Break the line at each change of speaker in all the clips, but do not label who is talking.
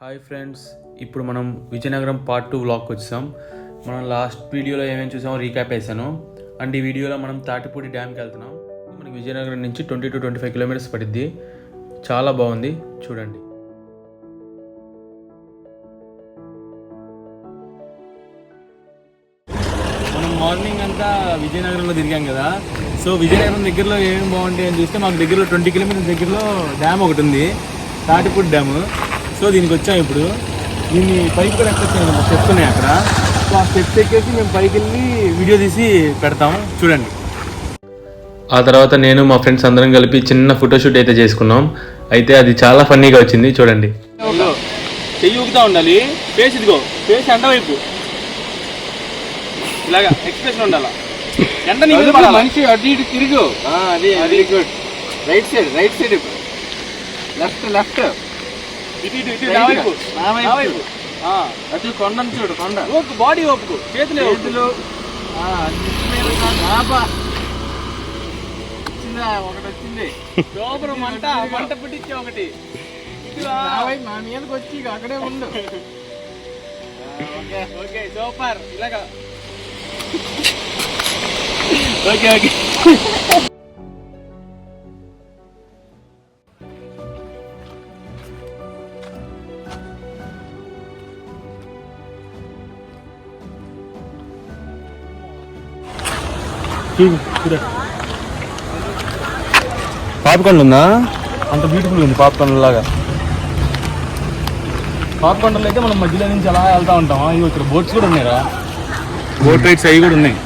Hi friends, ఇప్పుడు మనం Vizianagaram part 2 వ్లాగ్కి వచ్చాం. మనం లాస్ట్ వీడియోలో ఏమేమి చూసామో రీక్యాప్ వేసాను. అండ్ ఈ వీడియోలో మనం తాటిపూడి డ్యామ్కి వెళ్తున్నాం. మనకి విజయనగరం నుంచి 20 to 25 కిలోమీటర్స్ పడుద్ది. చాలా బాగుంది, చూడండి. మనం మార్నింగ్ అంతా విజయనగరంలో తిరిగాం కదా. సో విజయనగరం దగ్గరలో ఏమేమి బాగుంటాయి అని చూస్తే మాకు దగ్గరలో 20 కిలోమీటర్స్ దగ్గరలో డ్యామ్ ఒకటి ఉంది, తాటిపూడి డ్యాము. సో దీనికి వచ్చాం. ఇప్పుడు దీన్ని పైకి కూడా ఎక్కొచ్చాను, స్టెప్స్ ఉన్నాయి అక్కడ. సో ఆ స్టెప్స్ ఎక్కేసి మేము పైకి వెళ్ళి వీడియో తీసి పెడతాము, చూడండి. ఆ తర్వాత నేను మా ఫ్రెండ్స్ అందరం కలిపి చిన్న ఫోటోషూట్ అయితే చేసుకున్నాం. అయితే అది చాలా ఫన్నీగా వచ్చింది, చూడండి. చెయ్యి ఊగుతూ ఉండాలి, ఫేస్ ఇదిగో, ఫేస్ ఎండ వైపు ఇలాగా ఎక్స్ప్రెషన్ ఉండాలి. ఎండ మనిషి అటు ఇటు తిరుగు. అది very good. Right side, right side, left left, అటు కొండను చూడు, కొండ ఓపు, బాడీ ఓపుకు, చేతులు చేతులు వచ్చిందా, ఒకటి వచ్చింది. లోపల మంట మంట పుట్టించే ఒకటి మా మీదకి వచ్చి అక్కడే ఉండు. Okay okay, super. ఇలాగా ఓకే ఓకే. పాపికొండ ఉందా, అంత బ్యూటిఫుల్ ఉంది. పాపికొండ లాగా, పాపికొండలో అయితే మనం మధ్యలో నుంచి అలా వెళ్తూ ఉంటాం. ఇవి ఇక్కడ బోట్స్ కూడా ఉన్నాయిరా, బోట్ రైడ్స్ అవి కూడా ఉన్నాయి.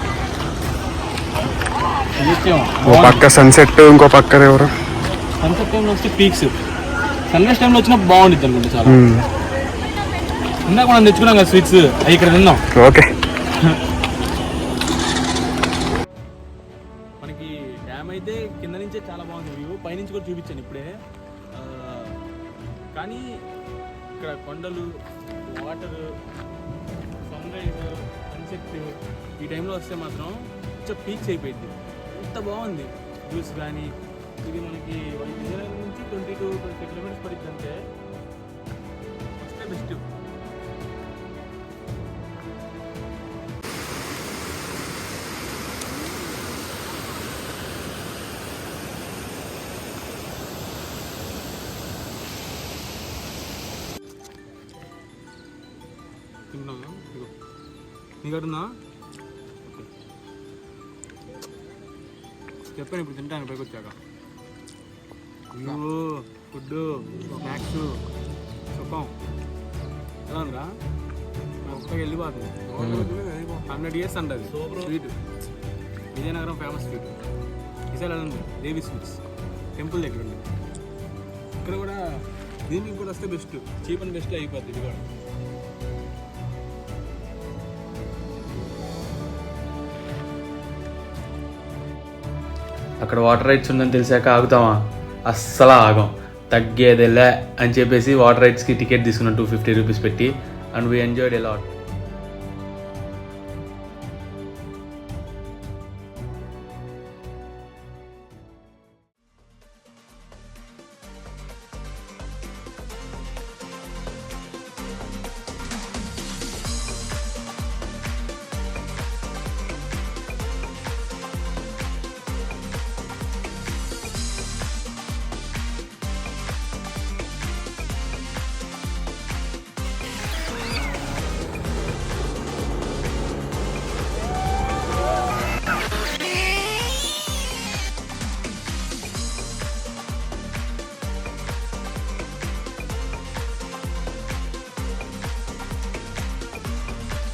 పక్క సన్సెట్, ఇంకో పక్క ఎవరు
సన్సెట్ టైంలో వస్తే పీక్స్, సన్ రైజ్ టైంలో వచ్చినా బాగుంటుంది అనుకుంటా. చాలా ఇందాక మనం తెచ్చుకున్నాం కదా స్వీట్స్, అవి ఇక్కడ తిందాం.
ఓకే.
మనకి డ్యామ్ అయితే కింద నుంచే చాలా బాగుంది వ్యూ, పైనుంచి కూడా చూపించాను ఇప్పుడే. కానీ ఇక్కడ కొండలు, వాటర్, సన్ రైజ్, సన్సెట్ ఈ టైంలో వస్తే మాత్రం కొంచెం పీక్స్ అయిపోయింది. ఎంత బాగుంది వ్యూస్. కానీ ఇది మనకి విజయనగరం నుంచి 20 to 25 కిలోమీటర్స్ పడుతుంది. అంటే ఫస్ట్ బెస్ట్. తింటున్నా నీకు అడున్నా చెప్పాను, ఇప్పుడు తింటాను పైకి వచ్చాక. వ్యూ, ఫుడ్, స్నాక్స్, సుఖం ఎలా ఉందిరా? ఒక్కగా వెళ్ళిపోతుంది. 100 years అండి అది స్వీట్. Vizianagaram famous sweet. ఈసారి ఎలా ఉంది? దేవి స్వీట్స్ టెంపుల్ దగ్గర ఉంది. ఇక్కడ కూడా దీనికి కూడా వస్తే బెస్ట్, చీప్ అండ్ బెస్ట్ అయిపోద్ది ఇది కూడా. అక్కడ వాటర్ రైడ్స్ ఉందని తెలిసాక ఆగుతామా? అస్సలు ఆగం, తగ్గేదేలే అని చెప్పేసి వాటర్ రైడ్స్కి టికెట్ తీసుకున్నాం 250 రూపీస్ పెట్టి. And we enjoyed a lot.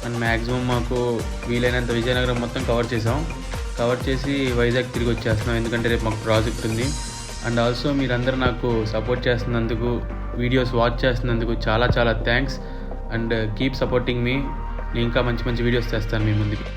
And maximum మాకు వీలైనంత విజయనగరం మొత్తం కవర్ చేసాం. కవర్ చేసి వైజాగ్ తిరిగి వచ్చేస్తున్నాం, ఎందుకంటే రేపు మాకు ప్రాజెక్ట్ ఉంది. అండ్ ఆల్సో మీరందరూ నాకు సపోర్ట్ చేస్తున్నందుకు, వీడియోస్ వాచ్ చేస్తున్నందుకు చాలా చాలా థ్యాంక్స్. అండ్ కీప్ సపోర్టింగ్ మీ. నేను ఇంకా మంచి మంచి వీడియోస్ చేస్తాను మీ ముందుకి.